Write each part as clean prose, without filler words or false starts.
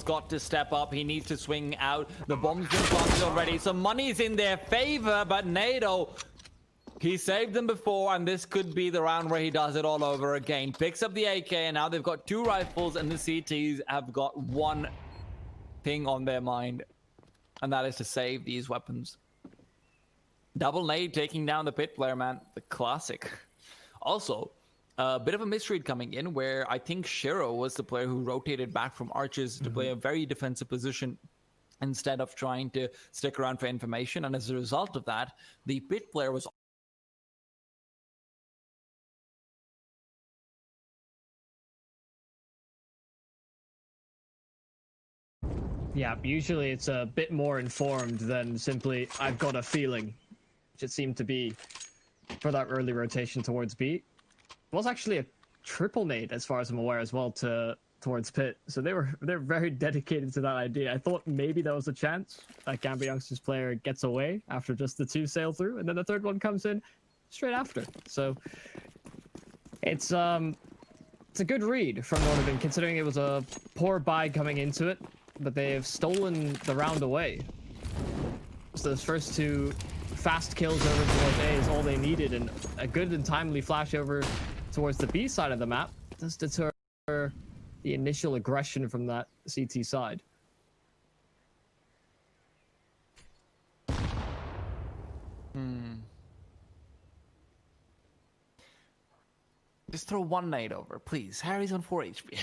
got to step up. He needs to swing out. The bomb's been planted already, so money's in their favor, but NATO, he saved them before, and this could be the round where he does it all over again. Picks up the AK, and now they've got 2 rifles, and the CTs have got one thing on their mind, and that is to save these weapons. Double nade taking down the pit player, man. The classic. Also, a bit of a misread coming in where I think Csgo was the player who rotated back from arches to play a very defensive position instead of trying to stick around for information. And as a result of that, the pit player was Yeah, usually it's a bit more informed than simply, I've got a feeling, which it seemed to be for that early rotation towards B. It was actually a triple nade, as far as I'm aware, as well, towards pit. So they're very dedicated to that idea. I thought maybe there was a chance that Gambit Youngster's player gets away after just the 2 sail through, and then the 3rd one comes in straight after. So it's a good read from Nordavind, considering it was a poor buy coming into it, but they have stolen the round away. So those first 2 fast kills over towards A is all they needed, and a good and timely flash over towards the B side of the map does deter the initial aggression from that CT side. Just throw 1 nade over, please. Harry's on 4 HP.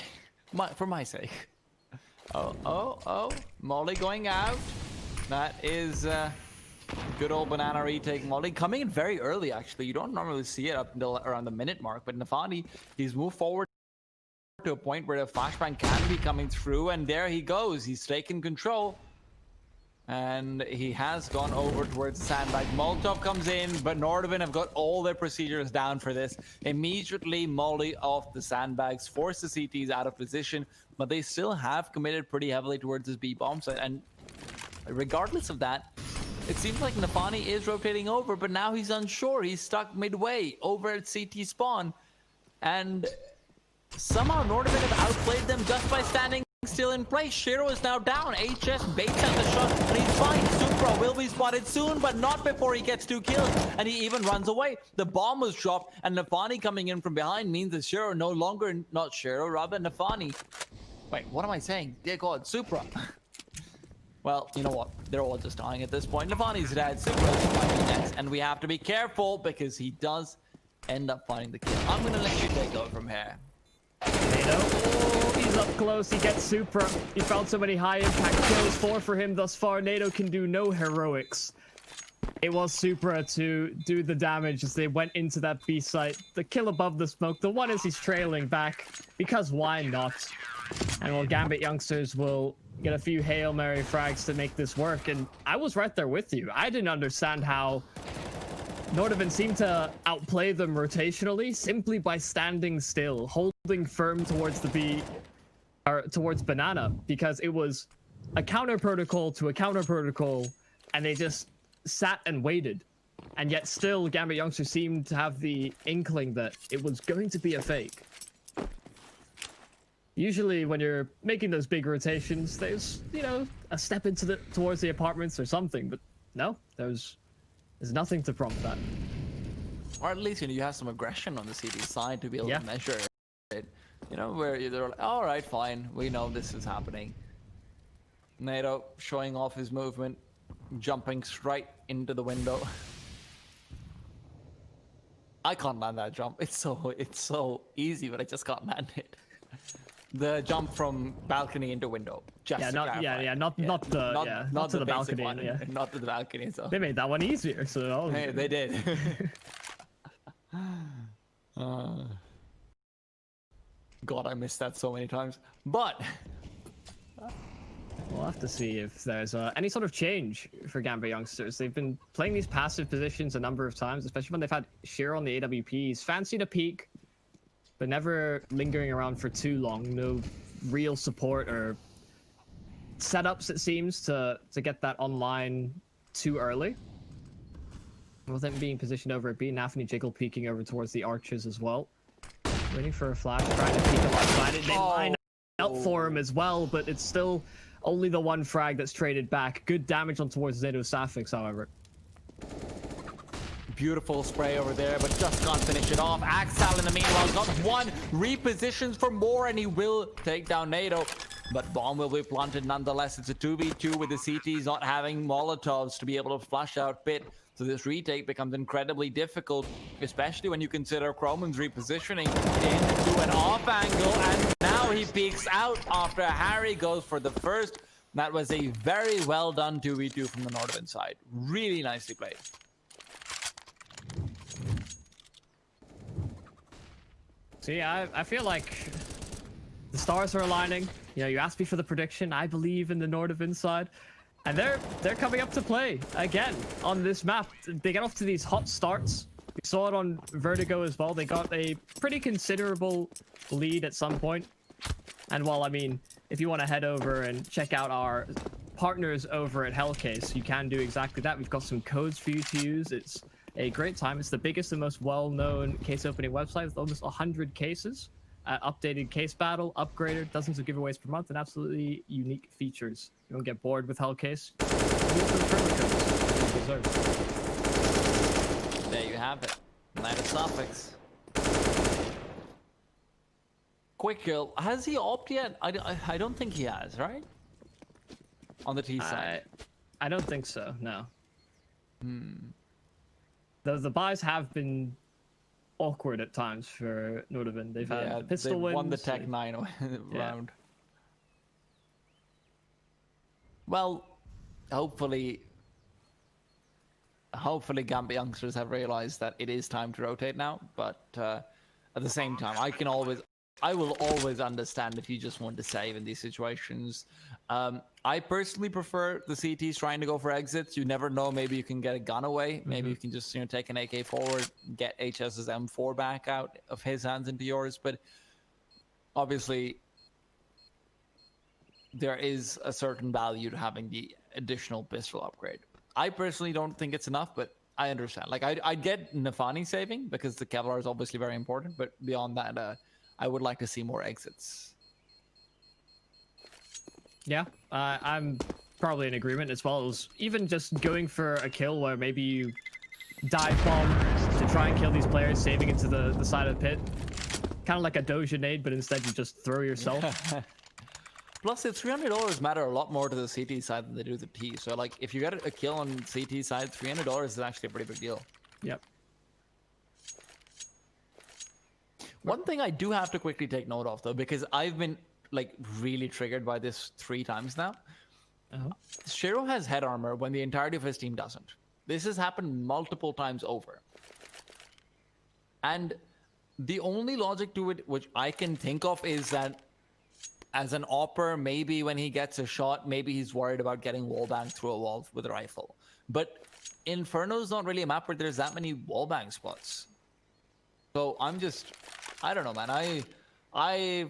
For my sake. Oh. Molly going out. That is good old banana retake. Molly coming in very early, actually. You don't normally see it up until around the minute mark, but Nafani, he's moved forward to a point where the flashbang can be coming through, and there he goes. He's taken control, and he has gone over towards the sandbag. Molotov comes in, but Nordavind have got all their procedures down for this. Immediately Molly off the sandbags, force the CTs out of position, but they still have committed pretty heavily towards this B bomb site, and regardless of that, it seems like Nafani is rotating over, but now he's unsure. He's stuck midway over at CT spawn, and somehow Nordavind have outplayed them just by standing still in place. Csgo is now down. HS baits out the shot, and he's fine. Supra will be spotted soon, but not before he gets 2 kills, and he even runs away. The bomb was dropped, and Nafani coming in from behind means that Csgo no longer, not Csgo, rather Nafani. Wait, what am I saying? Dear God, Supra. Well, you know what? They're all just dying at this point. Nafani's dead. Supra's fighting next, and we have to be careful because he does end up finding the kill. I'm gonna let you take over from here. Oh, he's up close. He gets Supra. He found so many high impact kills. 4 for him thus far. NATO can do no heroics. It was Supra to do the damage as they went into that B site. The kill above the smoke. The one is he's trailing back, because why not? And well, Gambit Youngsters will get a few Hail Mary frags to make this work. And I was right there with you. I didn't understand how Nordavind seemed to outplay them rotationally simply by standing still, holding firm towards the B, or towards Banana, because it was a counter protocol to a counter protocol, and they just sat and waited. And yet still, Gambit Youngster seemed to have the inkling that it was going to be a fake. Usually when you're making those big rotations, there's, you know, a step into towards the apartments or something, but no, there's nothing to prompt that. Or at least, you know, you have some aggression on the CD side to be able to measure it. You know, where they're like, all right, fine, we know this is happening. NATO showing off his movement, jumping straight into the window. I can't land that jump. It's so easy, but I just can't land it. The jump from balcony into window. Just not to the balcony. Not to the balcony. So they made that one easier. So hey, they did. God, I missed that so many times. But we'll have to see if there's any sort of change for Gambit Youngsters. They've been playing these passive positions a number of times, especially when they've had Csgo on the AWPs. Fancied a peek, but never lingering around for too long. No real support or setups, it seems, to get that online too early. With them being positioned over at B, Nafani Jiggle peeking over towards the arches as well. Waiting for a flash, trying to peek alongside it. They line up up for him as well, but it's still only the one frag that's traded back. Good damage on towards Nato Sapphics, however. Beautiful spray over there, but just can't finish it off. Axel in the meanwhile got one, repositions for more, and he will take down NATO. But bomb will be planted nonetheless. It's a 2v2 with the CTs not having Molotovs to be able to flush out Pit. So this retake becomes incredibly difficult, especially when you consider Chroman's repositioning into an off angle, and now he peeks out after Harry goes for the first. That was a very well done 2v2 from the Nordavind side. Really nicely played. See, I feel like the stars are aligning. You know, you asked me for the prediction. I believe in the Nordavind side. And they're coming up to play again on this map. They get off to these hot starts. We saw it on Vertigo as well. They got a pretty considerable lead at some point. And while, I mean, if you want to head over and check out our partners over at Hellcase, you can do exactly that. We've got some codes for you to use. It's a great time. It's the biggest and most well-known case opening website with almost 100 cases. Updated case battle, upgraded, dozens of giveaways per month, and absolutely unique features. You don't get bored with Hellcase. There you have it. Night of Suffix. Quick kill. Has he opted yet? I don't think he has, right? On the T side. I don't think so, no. The buys have been awkward at times for Nordavind. They've had pistol wins. Won the Tech 9 round. Well, hopefully Gambit youngsters have realized that it is time to rotate now. But at the same time, I will always understand if you just want to save in these situations. I personally prefer the CTs trying to go for exits. You never know. Maybe you can get a gun away. Maybe you can just take an AK forward, get HS's M4 back out of his hands into yours. But obviously, there is a certain value to having the additional pistol upgrade. I personally don't think it's enough, but I understand. Like I'd get Nafani saving because the Kevlar is obviously very important. But beyond that, I would like to see more exits. Yeah, I'm probably in agreement as well. As even just going for a kill where maybe you dive bomb to try and kill these players, saving into the side of the pit. Kind of like a Doja nade, but instead you just throw yourself. Plus, the $300 matter a lot more to the CT side than they do the T. So, like, if you get a kill on CT side, $300 is actually a pretty big deal. Yep. One thing I do have to quickly take note of, though, because I've been like really triggered by this 3 times now. Csgo has head armor when the entirety of his team doesn't. This has happened multiple times over. And the only logic to it which I can think of is that as an opper, maybe when he gets a shot, maybe he's worried about getting wallbanged through a wall with a rifle. But Inferno's not really a map where there's that many wallbang spots. So I don't know, man. I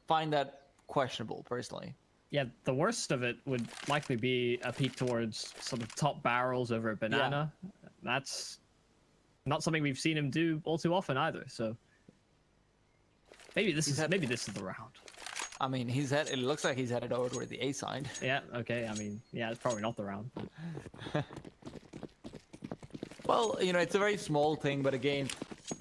find that questionable, personally. Yeah, the worst of it would likely be a peek towards sort of top barrels over a banana. Yeah. That's not something we've seen him do all too often either. So maybe this is the round. I mean, it looks like he's headed over toward the A side. Yeah. Okay. I mean, yeah, it's probably not the round. Well, it's a very small thing, but again,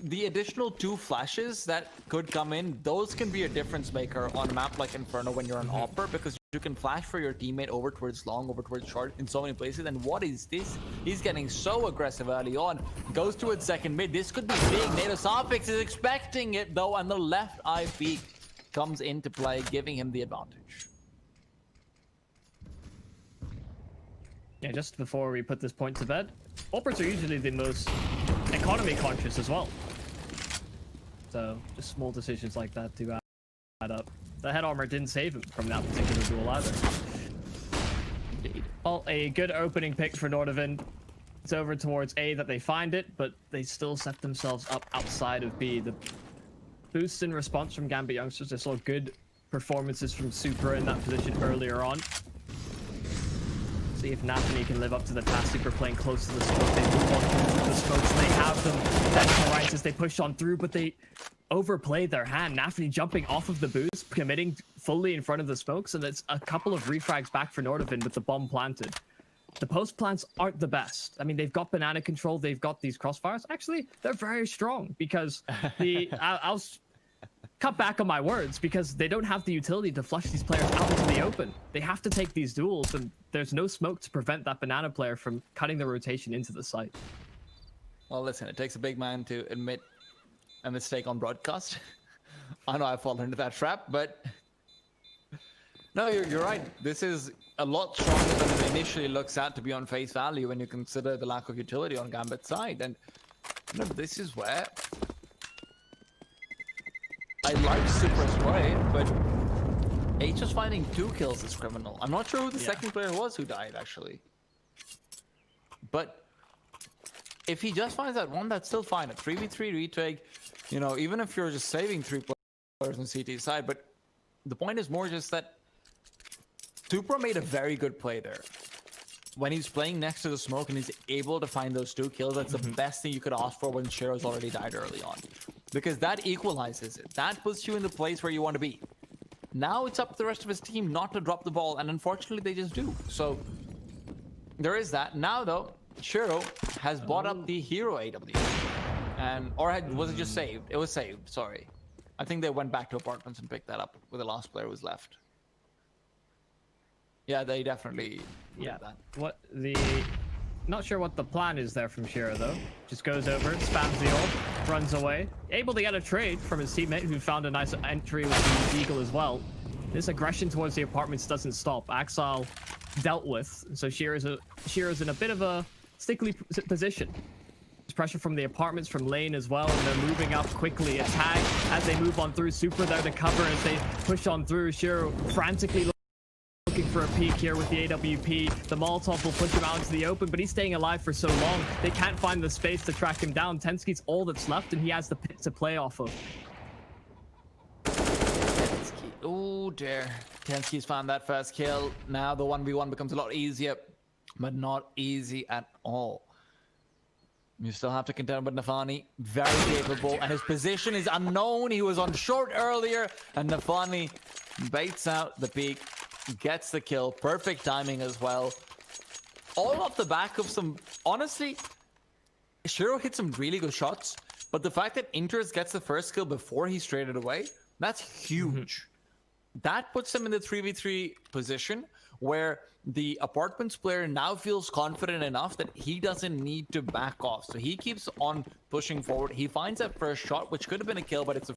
the additional 2 flashes that could come in, those can be a difference maker on a map like Inferno when you're an opper, because you can flash for your teammate over towards long, over towards short in so many places. And what is this? He's getting so aggressive early on. Goes towards second mid. This could be big. Nato Sophics is expecting it though, and the left eye peek comes into play, giving him the advantage. Yeah, just before we put this point to bed, oppers are usually the most economy conscious as well. So just small decisions like that to add up. The head armor didn't save him from that particular duel either. Indeed. Well, a good opening pick for Nordavind. It's over towards A that they find it, but they still set themselves up outside of B. The boost in response from Gambit youngsters. They saw good performances from Supra in that position earlier on. See if Nathany can live up to the task. Super playing close to the smoke. They move on through the smokes. They have them. Then right as they push on through, but they overplayed their hand. Nafany jumping off of the boost, committing fully in front of the smokes, and it's a couple of refrags back for Nordavind with the bomb planted. The post plants aren't the best. I mean, they've got banana control, they've got these crossfires. Actually, they're very strong because I'll cut back on my words, because they don't have the utility to flush these players out into the open. They have to take these duels, and there's no smoke to prevent that banana player from cutting the rotation into the site. Well, listen, it takes a big man to admit a mistake on broadcast. I know I've fallen into that trap, but no, you're right. This is a lot stronger than it initially looks out to be on face value when you consider the lack of utility on Gambit's side. And remember, this is where I like Supra's play, but just finding 2 kills is criminal. I'm not sure who the second player was who died, actually. But if he just finds that one, that's still fine. A 3v3 retake, you know, even if you're just saving 3 players on CT side. But the point is more just that Supra made a very good play there. When he's playing next to the smoke and he's able to find those 2 kills, that's the best thing you could ask for when Shiro's already died early on. Because that equalizes it. That puts you in the place where you want to be. Now it's up to the rest of his team not to drop the ball, and unfortunately they just do. So there is that. Now though, Shiro has bought up the hero AW. And was it just saved? It was saved, sorry. I think they went back to apartments and picked that up with the last player who was left. Yeah, they definitely that. Not sure what the plan is there from Shiro though. Just goes over, spams the ult, runs away. Able to get a trade from his teammate who found a nice entry with the Eagle as well. This aggression towards the apartments doesn't stop. Axile dealt with, so Shiro's in a bit of a stickly position. There's pressure from the apartments, from lane as well, and they're moving up quickly. A tag as they move on through. Super there to cover as they push on through. Shiro frantically looking for a peek here with the AWP. The Molotov will push him out into the open, but he's staying alive for so long. They can't find the space to track him down. Tensky's all that's left, and he has the pit to play off of. Oh dear. Tensky's found that first kill. Now the 1v1 becomes a lot easier, but not easy at all. You still have to contend with Nafany. Very capable, and his position is unknown. He was on short earlier, and Nafany baits out the peak. Gets the kill. Perfect timing as well. All off the back of some... Honestly, Shiro hit some really good shots, but the fact that Inters gets the first kill before he traded away, that's huge. That puts him in the 3v3 position where the apartments player now feels confident enough that he doesn't need to back off. So he keeps on pushing forward. He finds that first shot, which could have been a kill, but it's a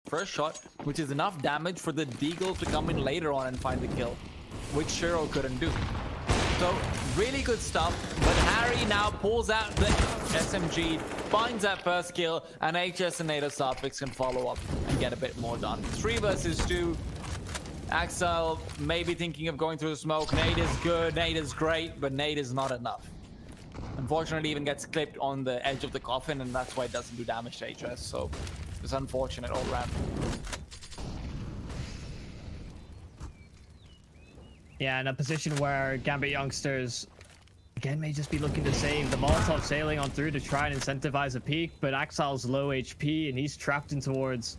first shot, which is enough damage for the Deagle to come in later on and find the kill, which Shiro couldn't do. So really good stuff, but Harry now pulls out the SMG, finds that first kill, and HS and Native Sophics can follow up and get a bit more done. 3 versus 2. Axel maybe thinking of going through the smoke. Nade is good, Nade is great, but Nade is not enough. Unfortunately, even gets clipped on the edge of the coffin, and that's why it doesn't do damage to HS. So it's unfortunate all around. Yeah, in a position where Gambit Youngsters again may just be looking to save. The Molotov sailing on through to try and incentivize a peak, but Axile's low HP and he's trapped in towards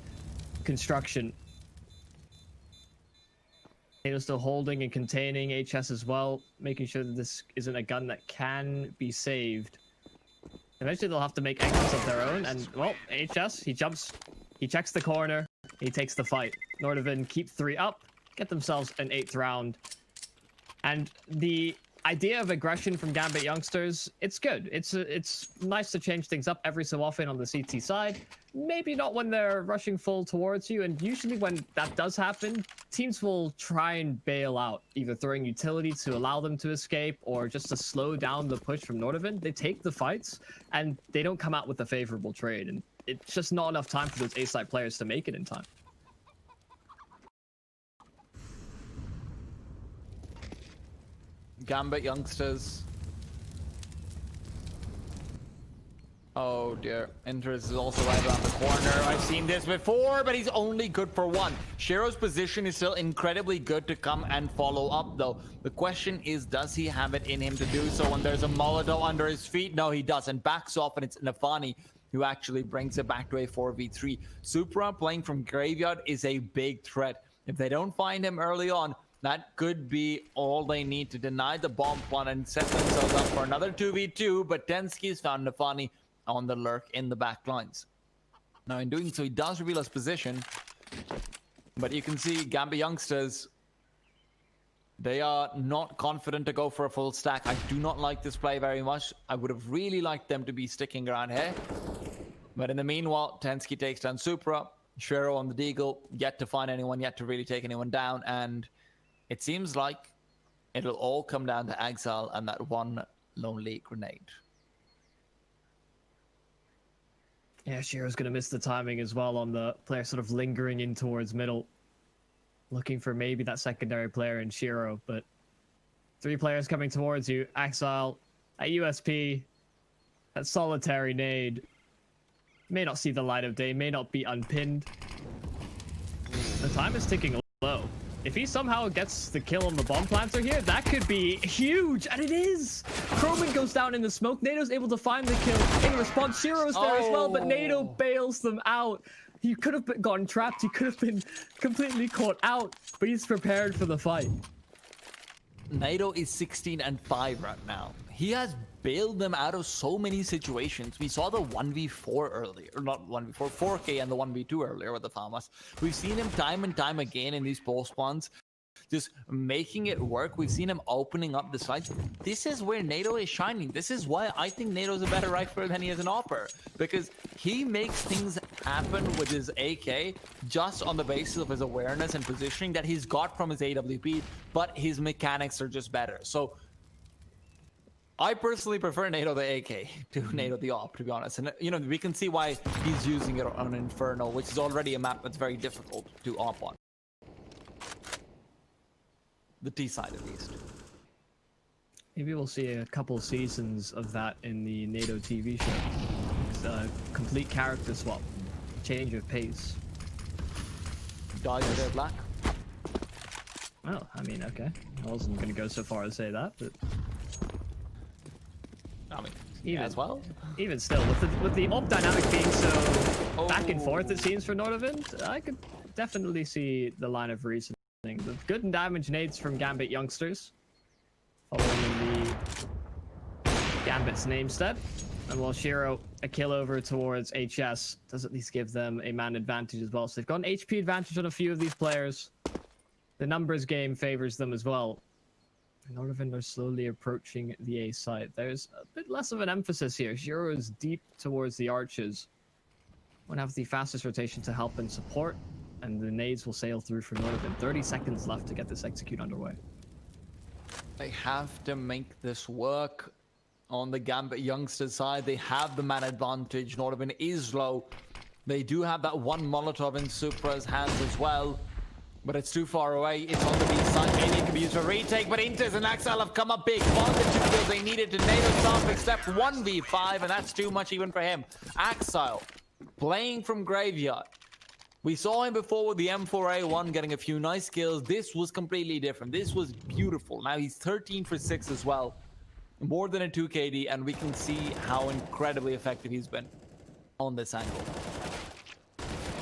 construction. He's still holding and containing HS as well, making sure that this isn't a gun that can be saved. Eventually they'll have to make exits of their own, and well, HS, he jumps, he checks the corner, he takes the fight. Nordavind keep 3 up, get themselves an 8th round. And the idea of aggression from Gambit Youngsters, it's good. It's nice to change things up every so often on the CT side. Maybe not when they're rushing full towards you, and usually when that does happen, teams will try and bail out, either throwing utility to allow them to escape or just to slow down the push from Nordavind. They take the fights and they don't come out with a favorable trade, and it's just not enough time for those A-side players to make it in time. Gambit Youngsters. Oh dear. Interest is also right around the corner. I've seen this before, but he's only good for 1. Shiro's position is still incredibly good to come and follow up though. The question is, does he have it in him to do so when there's a Molotov under his feet? No, he doesn't. Backs off, and it's Nafany who actually brings it back to a 4v3. Supra playing from Graveyard is a big threat. If they don't find him early on, that could be all they need to deny the bomb plant and set themselves up for another 2v2, but Tensky's found Nafani on the lurk in the back lines. Now in doing so, he does reveal his position, but you can see Gambit Youngsters, they are not confident to go for a full stack. I do not like this play very much. I would have really liked them to be sticking around here. But in the meanwhile, Tensky takes down Supra, Shiro on the Deagle, yet to find anyone, yet to really take anyone down, and it seems like it'll all come down to Exile and that one lonely grenade. Yeah, Shiro's going to miss the timing as well on the player sort of lingering in towards middle. Looking for maybe that secondary player in Shiro, but 3 players coming towards you. Exile, at USP, that solitary nade. May not see the light of day, may not be unpinned. The time is ticking low. If he somehow gets the kill on the bomb planter here, that could be huge, and it is! Croman goes down in the smoke. Nado's able to find the kill. In response, Shiro's there as well, but Nado bails them out. He could have gotten trapped. He could have been completely caught out, but he's prepared for the fight. Nado is 16-5 right now. He has bailed them out of so many situations. We saw the 1v4 earlier, or not 1v4, 4K and the 1v2 earlier with the Farmers. We've seen him time and time again in these post ones, just making it work. We've seen him opening up the sites. This is where Nado is shining. This is why I think Nado's a better rifler than he is an AWPer, because he makes things happen with his AK just on the basis of his awareness and positioning that he's got from his AWP, but his mechanics are just better. So I personally prefer Nado the AK to Nado the AWP, to be honest. And, you know, we can see why he's using it on Inferno, which is already a map that's very difficult to AWP on. The T side, at least. Maybe we'll see a couple seasons of that in the NATO TV show. It's a complete character swap. Change of pace. Dies with their black. Well, I mean, okay. I wasn't going to go so far as say that, but... I mean, even as well. Even still, with the op dynamic being so back and forth, it seems, for Nordavind, I could definitely see the line of reasoning. The good and damage nades from Gambit Youngsters, following in the Gambit's namestead. And while Shiro, a kill over towards HS, does at least give them a man advantage as well. So they've got an HP advantage on a few of these players. The numbers game favors them as well. Nordavind are slowly approaching the A site. There's a bit less of an emphasis here. Shiro is deep towards the arches. Won't have the fastest rotation to help and support, and the nades will sail through for Nordavind. 30 seconds left to get this execute underway. They have to make this work. On the Gambit Youngster side, they have the man advantage. Nordavind is low. They do have that one Molotov in Supra's hands as well, but it's too far away. It's on the B side. Maybe it could be used for retake, but Inters and Axel have come up big. One of the 2 kills they needed to nail himself, except 1v5, and that's too much even for him. Axel playing from Graveyard. We saw him before with the M4A1 getting a few nice kills. This was completely different. This was beautiful. Now he's 13 for 6 as well. More than a 2 KD, and we can see how incredibly effective he's been on this angle.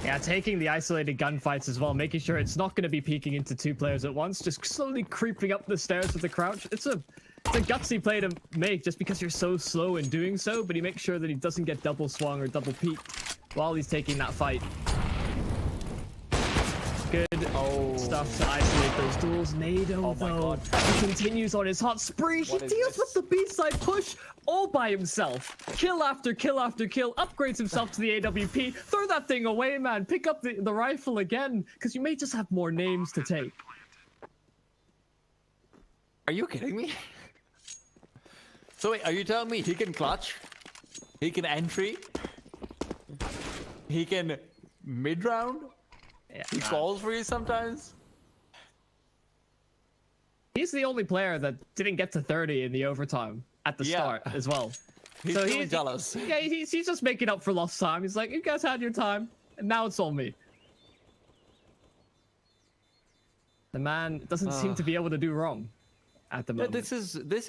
Yeah, taking the isolated gunfights as well, making sure it's not going to be peeking into 2 players at once, just slowly creeping up the stairs with the crouch. It's a gutsy play to make just because you're so slow in doing so, but he makes sure that he doesn't get double swung or double peeked while he's taking that fight. Good stuff to isolate those duels. Nado, though, he continues on his hot spree. He deals with the B-side push all by himself. Kill after kill after kill. Upgrades himself to the AWP. Throw that thing away, man. Pick up the rifle again, because you may just have more names to take. Are you kidding me? So wait, are you telling me he can clutch? He can entry? He can mid-round? Yeah, he falls for you sometimes? He's the only player that didn't get to 30 in the overtime at the start as well. He's so he's jealous. Yeah, he's just making up for lost time. He's like, you guys had your time, and now it's all me. The man doesn't seem to be able to do wrong at the moment. This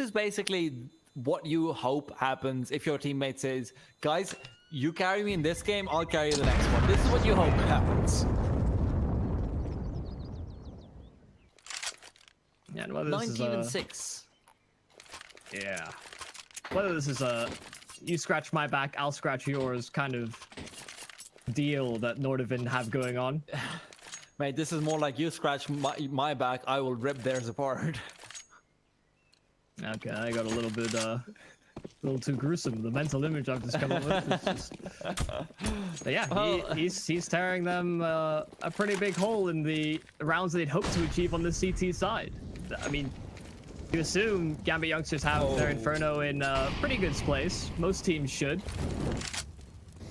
is basically what you hope happens if your teammate says, guys, You carry me in this game, I'll carry you the next one. This is what you hope happens. Yeah, and whether this 19 and is 6. yeah, whether this is a you scratch my back, I'll scratch yours kind of deal that Nordavind have going on. Mate, this is more like you scratch my back, I will rip theirs apart. Okay, I got a little bit a little too gruesome. The mental image I've just come up with is just... But yeah, he's tearing them a pretty big hole in the rounds they'd hoped to achieve on the CT side. I mean, you assume Gambit Youngsters have their Inferno in a pretty good place. Most teams should.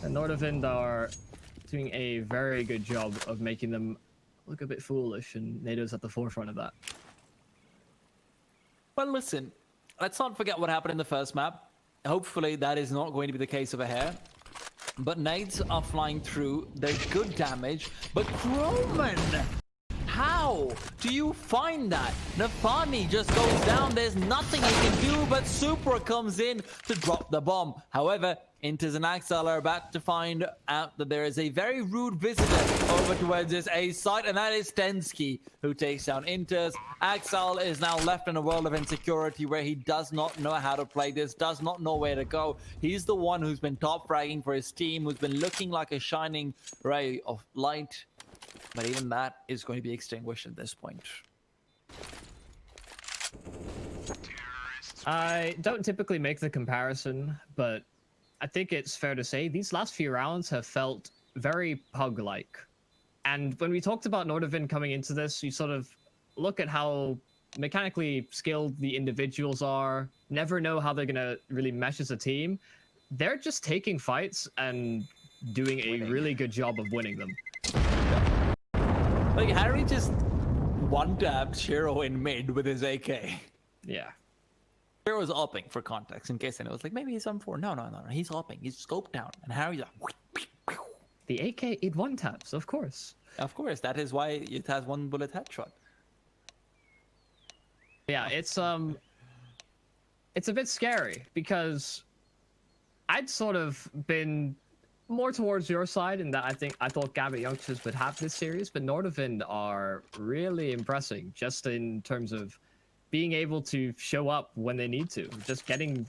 And Nordavind are doing a very good job of making them look a bit foolish, and NATO's at the forefront of that. Well, listen, let's not forget what happened in the first map. Hopefully that is not going to be the case over here. But nades are flying through. There's good damage. But Croman, how do you find that? Nafani just goes down. There's nothing he can do, but Super comes in to drop the bomb. However, Inters and Axel are about to find out that there is a very rude visitor over towards this A site, and that is Tensky, who takes down Inters. Axel is now left in a world of insecurity where he does not know how to play this, does not know where to go. He's the one who's been top fragging for his team, who's been looking like a shining ray of light. But even that is going to be extinguished at this point. I don't typically make the comparison, but I think it's fair to say these last few rounds have felt very pug-like. And when we talked about Nordavind coming into this, you sort of look at how mechanically skilled the individuals are, never know how they're going to really mesh as a team. They're just taking fights and doing a really good job of winning them. Like, Harry just one-tapped Shiro in mid with his AK. Yeah. Shiro was upping, for context, in case anyone was like, maybe he's on 4. No, he's upping. He's scoped down. And Harry's like... The AK, it one-taps, of course. Of course, that is why it has one bullet headshot. Yeah, it's a bit scary, because I'd sort of been more towards your side in that I thought Gambit Youngsters would have this series, but Nordavind are really impressing just in terms of being able to show up when they need to, just getting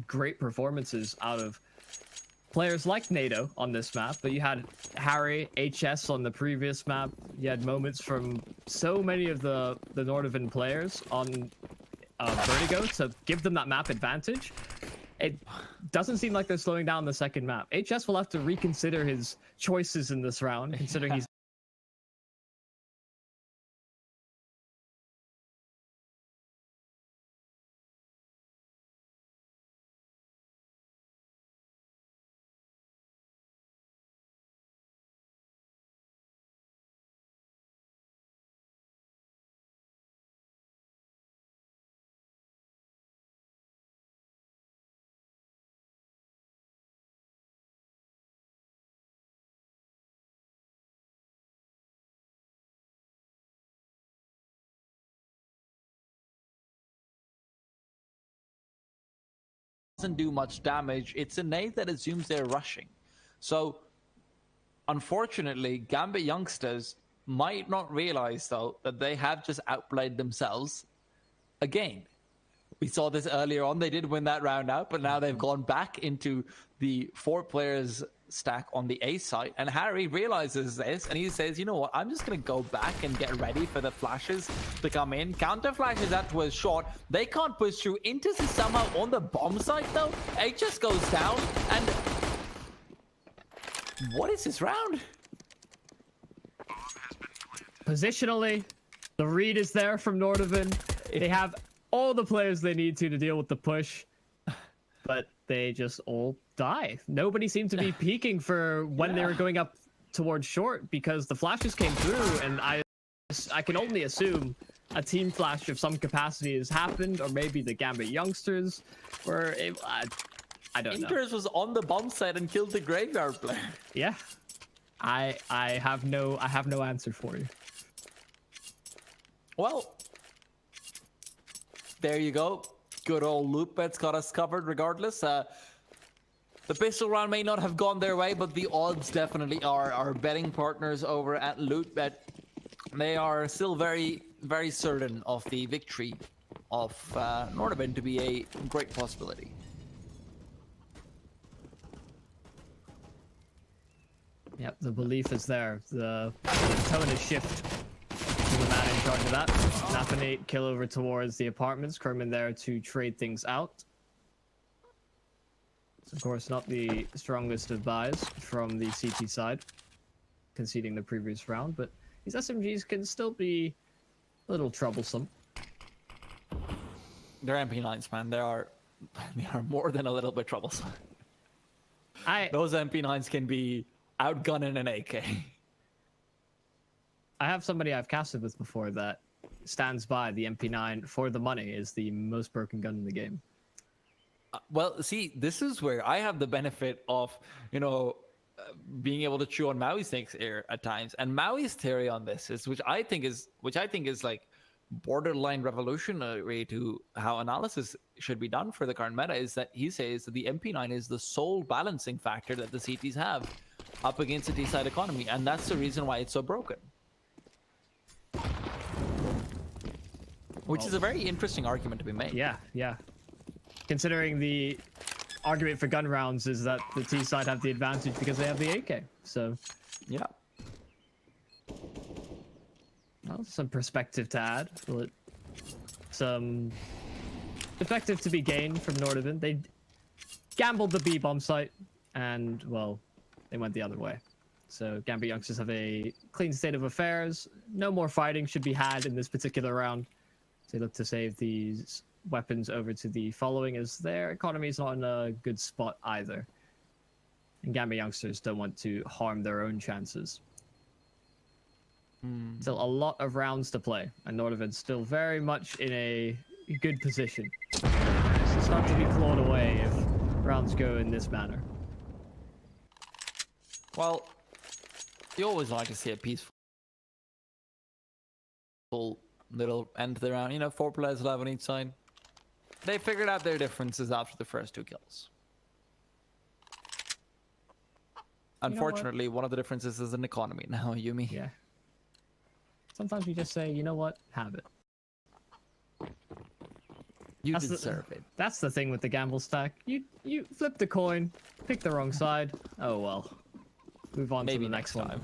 great performances out of players like NATO on this map. But you had Harry, HS on the previous map. You had moments from so many of the Nordavind players on Vertigo to give them that map advantage. It doesn't seem like they're slowing down the second map. HS will have to reconsider his choices in this round, considering he's doesn't do much damage. It's a nade that assumes they're rushing. So, unfortunately, Gambit Youngsters might not realize, though, that they have just outplayed themselves again. We saw this earlier on. They did win that round out, but now they've gone back into the 4 players stack on the A site, and Harry realizes this, and he says, you know what, I'm just going to go back and get ready for the flashes to come in. Counter flashes that was short. They can't push through. Intus is somehow on the bomb site, though. HS goes down, and what is this round? positionally, the read is there from Nordavind. They have all the players they need to deal with the push, but they just all die. Nobody seemed to be peeking for when they were going up towards short, because the flashes came through, and I can only assume a team flash of some capacity has happened, or maybe the Gambit Youngsters, or I don't know. Inters was on the bomb site and killed the graveyard player. Yeah, I have no answer for you. Well, there you go. Good old loop bet's got us covered regardless. The The pistol round may not have gone their way, but the odds definitely are. Our betting partners over at LootBet, they are still very, very certain of the victory of Nordavind to be a great possibility. Yep, the belief is there. The tone is shift to the man in charge of that. Napanate kill over towards the apartments. Kerman there to trade things out. It's of course not the strongest of buys from the CT side, conceding the previous round, but these SMGs can still be a little troublesome. They're MP9s, man. They are more than a little bit troublesome. Those MP9s can be outgunning an AK. I have somebody I've casted with before that stands by the MP9 for the money is the most broken gun in the game. Well, see, this is where I have the benefit of, being able to chew on Maui's things here at times. And Maui's theory on this is, which I think is like borderline revolutionary to how analysis should be done for the current meta, is that he says that the MP9 is the sole balancing factor that the CTs have up against the T-side economy, and that's the reason why it's so broken. Which is a very interesting argument to be made. Yeah, yeah. Considering the argument for gun rounds is that the T side have the advantage because they have the AK. So, yeah. Well, some perspective to add. Some effective to be gained from Nordavind. They gambled the B bomb site, and well, they went the other way. So Gambit Youngsters have a clean state of affairs. No more fighting should be had in this particular round. They look to save these weapons over to the following, as their economy is not in a good spot either. And Gambit Youngsters don't want to harm their own chances. Still a lot of rounds to play, and Nordavind's still very much in a good position. It's not to be clawed away if rounds go in this manner. Well, you always like to see a peaceful little end to the round. 4 players alive on each side. They figured out their differences after the first 2 kills. Unfortunately, one of the differences is an economy now, Yumi. Yeah. Sometimes we just say, you know what? Have it. You deserve it. That's the thing with the gamble stack. You flip the coin, pick the wrong side. Oh well. Move on to the next time.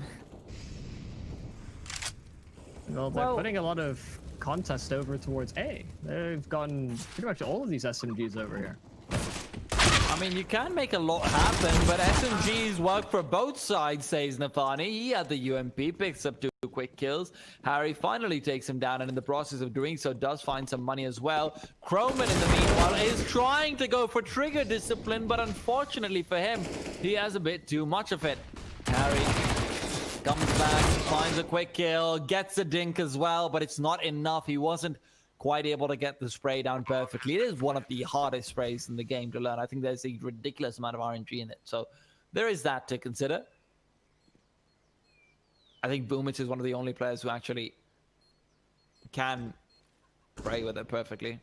Well, they're putting a lot of contest over towards A. They've gotten pretty much all of these SMGs over here. I mean, you can make a lot happen, but SMGs work for both sides, says Nafani. He had the UMP, picks up 2 quick kills. Harry finally takes him down, and in the process of doing so, does find some money as well. Croman, in the meanwhile, is trying to go for trigger discipline, but unfortunately for him, he has a bit too much of it. Harry comes back, finds a quick kill, gets a dink as well, but it's not enough. He wasn't quite able to get the spray down perfectly. It is one of the hardest sprays in the game to learn. I think there's a ridiculous amount of RNG in it. So there is that to consider. I think Boomich is one of the only players who actually can spray with it perfectly.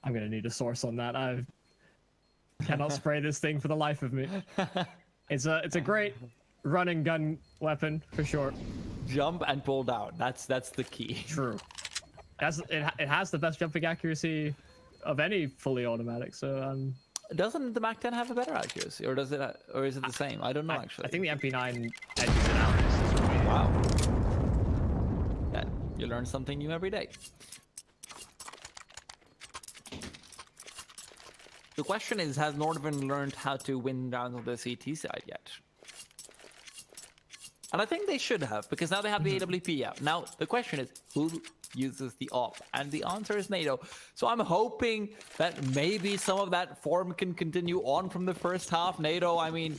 I'm going to need a source on that. I cannot spray this thing for the life of me. It's a great run and gun weapon for sure. Jump and pull down. That's the key. True. It has the best jumping accuracy of any fully automatic. So doesn't the Mac 10 have a better accuracy, or does it? Or is it the same? I don't know actually. I think the MP9 edges it out. Wow. Yeah, you learn something new every day. The question is, has Nordavind learned how to win rounds on the CT side yet? And I think they should have, because now they have the AWP out. Now, the question is, who uses the op? And the answer is NATO. So I'm hoping that maybe some of that form can continue on from the first half. NATO, I mean,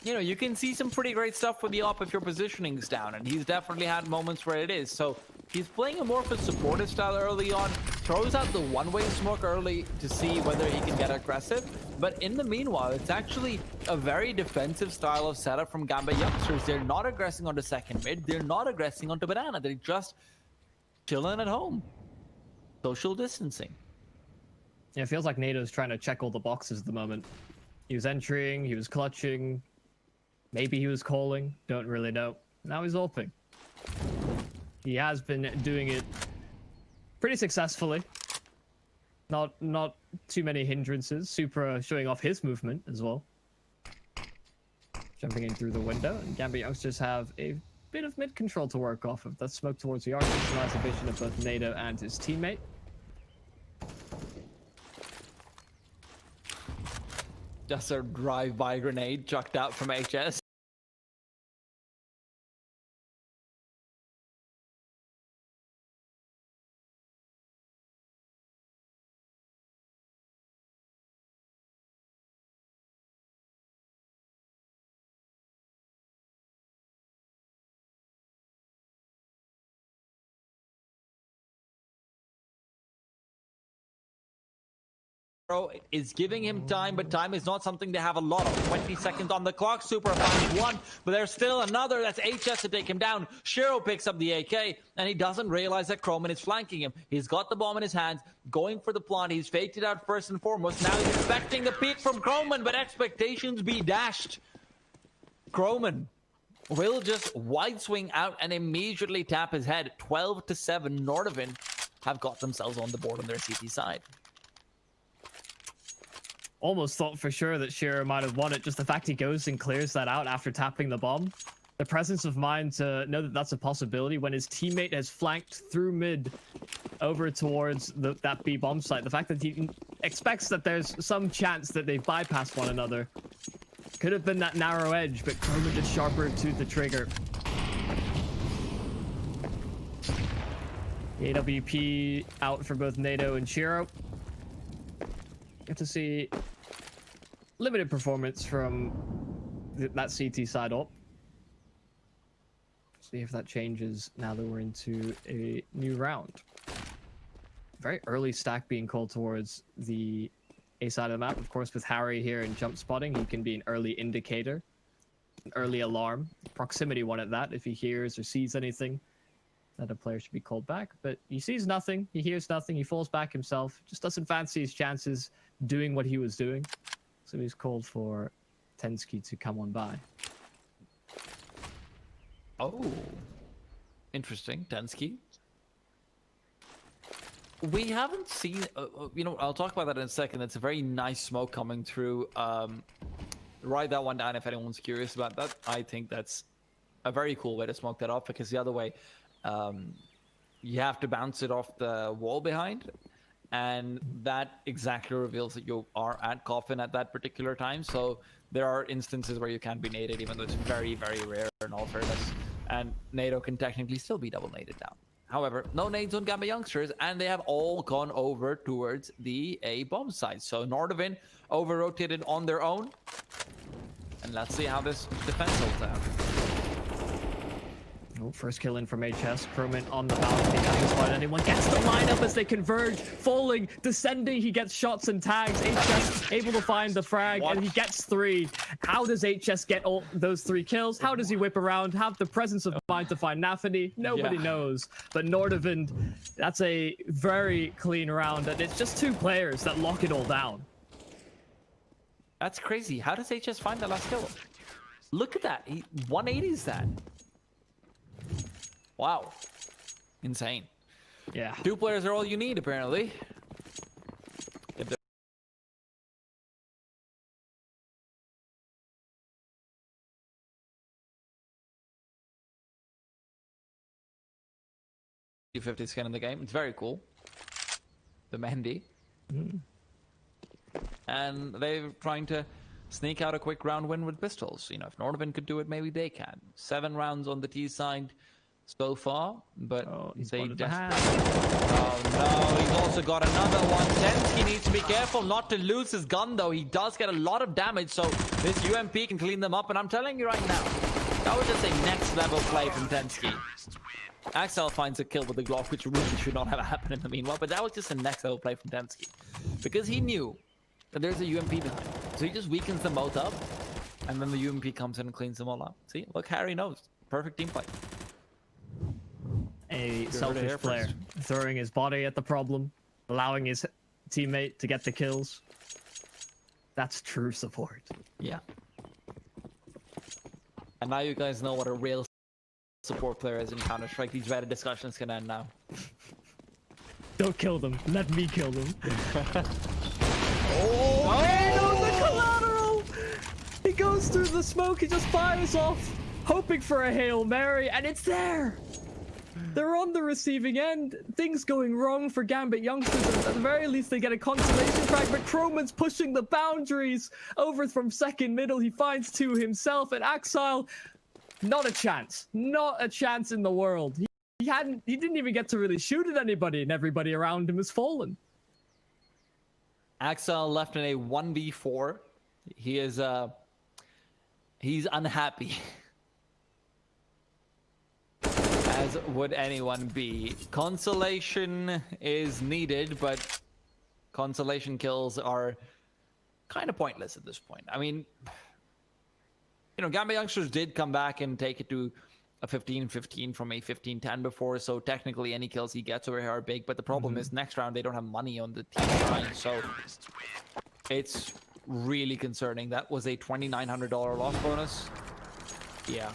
you can see some pretty great stuff with the op if your positioning's down. And he's definitely had moments where it is. So he's playing a more of a supportive style early on. Throws out the one-way smoke early to see whether he can get aggressive. But in the meanwhile, it's actually a very defensive style of setup from Gambit Youngsters. They're not aggressing onto second mid. They're not aggressing onto banana. They're just chilling at home. Social distancing. Yeah, it feels like NATO's trying to check all the boxes at the moment. He was entering, he was clutching, maybe he was calling, don't really know. Now he's AWPing. He has been doing it pretty successfully. Not too many hindrances. Supra showing off his movement as well. Jumping in through the window, and Gambit Youngsters have a bit of mid control to work off of. That smoke towards the arc nice vision of both NATO and his teammate. Just a drive-by grenade chucked out from HS. Is giving him time, but time is not something they have a lot of. 20 seconds on the clock. Super finds one, but there's still another. That's HS to take him down. Shiro picks up the AK, and he doesn't realize that Croman is flanking him. He's got the bomb in his hands, going for the plant. He's faked it out first and foremost. Now he's expecting the peek from Croman, but expectations be dashed. Croman will just wide swing out and immediately tap his head. 12-7. Nordavind have got themselves on the board on their CT side. Almost thought for sure that Shiro might have won it. Just the fact he goes and clears that out after tapping the bomb. The presence of mind to know that that's a possibility when his teammate has flanked through mid over towards that B bomb site. The fact that he expects that there's some chance that they bypass one another. Could have been that narrow edge, but Croman did sharper to the trigger. The AWP out for both NATO and Shiro. Get to see limited performance from that CT side up. See if that changes now that we're into a new round. Very early stack being called towards the A side of the map. Of course, with Harry here in jump spotting, he can be an early indicator, an early alarm, proximity one at that. If he hears or sees anything, that a player should be called back. But he sees nothing, he hears nothing, he falls back himself, just doesn't fancy his chances doing what he was doing. So he's called for Tensky to come on by. Oh, interesting. Tensky. We haven't seen, you know, I'll talk about that in a second. It's a very nice smoke coming through. Write that one down if anyone's curious about that. I think that's a very cool way to smoke that off, because the other way, you have to bounce it off the wall behind, and that exactly reveals that you are at coffin at that particular time. So there are instances where you can't be naded, even though it's very, very rare in all fairness. And NATO can technically still be double naded down. However, no nades on Gambit Youngsters, and they have all gone over towards the A bomb site. So Nordavind over-rotated on their own. And let's see how this defense holds out. Oh, first kill in from HS. Croman on the balcony. Hasn't spotted anyone. Gets the lineup as they converge. Falling, descending. He gets shots and tags. HS able to find the frag, and he gets 3. How does HS get all those 3 kills? How does he whip around? Have the presence of mind to find Nafany? Nobody knows. But Nordavind, that's a very clean round, and it's just 2 players that lock it all down. That's crazy. How does HS find the last kill? Look at that. He 180s that. Wow. Insane. Yeah. 2 players are all you need, apparently. If 50 skin in the game. It's very cool. The Mendy. And they're trying to sneak out a quick round win with pistols. You know, if Nordavind could do it, maybe they can. 7 rounds on the T side so far, but they just... Oh no, he's also got another one. Tensky needs to be careful not to lose his gun, though. He does get a lot of damage, so this UMP can clean them up. And I'm telling you right now, that was just a next level play from Tensky. Axel finds a kill with the Glock, which really should not have happened in the meanwhile, but that was just a next level play from Tensky, because he knew that there's a UMP behind. So he just weakens them both up, and then the UMP comes in and cleans them all up. See, look, Harry knows. Perfect team play. A selfish player, throwing his body at the problem, allowing his teammate to get the kills. That's true support. Yeah. And now you guys know what a real support player is in Counter-Strike. These Reddit discussions can end now. Don't kill them. Let me kill them. Oh, the collateral! He goes through the smoke, he just fires off, hoping for a Hail Mary, and it's there! They're on the receiving end. Things going wrong for Gambit Youngsters. At the very least, they get a consolation frag, but Croman's pushing the boundaries over from second middle. He finds two himself, and Axile, not a chance. Not a chance in the world. He didn't even get to really shoot at anybody, and everybody around him has fallen. Axel left in a 1v4. He is he's unhappy. As would anyone be. Consolation is needed, but consolation kills are kind of pointless at this point. I mean, you know, Gambit Youngsters did come back and take it to a 15-15 from a 15-10 before, so technically any kills he gets over here are big, but the problem is next round they don't have money on the team line, so it's really concerning. That was a $2,900 loss bonus. Yeah.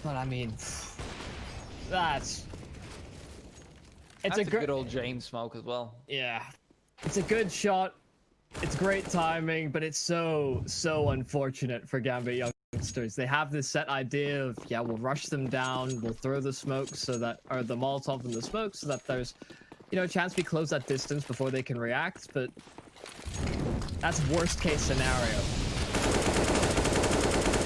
But I mean, that's a good old James smoke as well. Yeah, it's a good shot. It's great timing, but it's so unfortunate for Gambit Youngsters. They have this set idea of, yeah, we'll rush them down, we'll throw the smoke so that, or the Molotov in the smoke so that there's, you know, a chance we close that distance before they can react, but that's worst case scenario.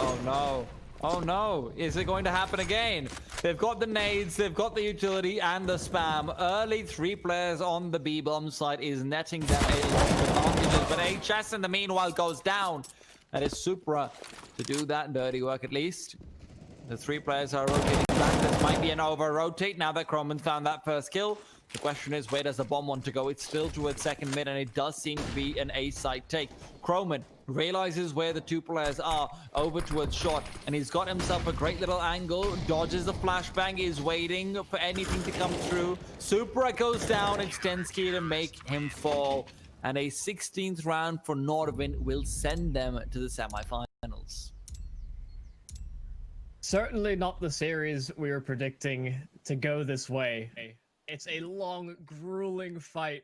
Oh no. Oh no, is it going to happen again? They've got the nades, they've got the utility and the spam. Early 3 players on the B-bomb side is netting them a lot of advantages, but HS in the meanwhile goes down. That is Supra to do that dirty work at least. The 3 players are rotating back. This might be an over-rotate now that Croman found that first kill. The question is, where does the bomb want to go? It's still towards second mid, and it does seem to be an A-side take. Croman realizes where the 2 players are, over towards short, and he's got himself a great little angle, dodges the flashbang, is waiting for anything to come through. Supra goes down, it's Tensky to make him fall, and a 16th round for Nordavind will send them to the semifinals. Certainly not the series we were predicting to go this way. It's a long, grueling fight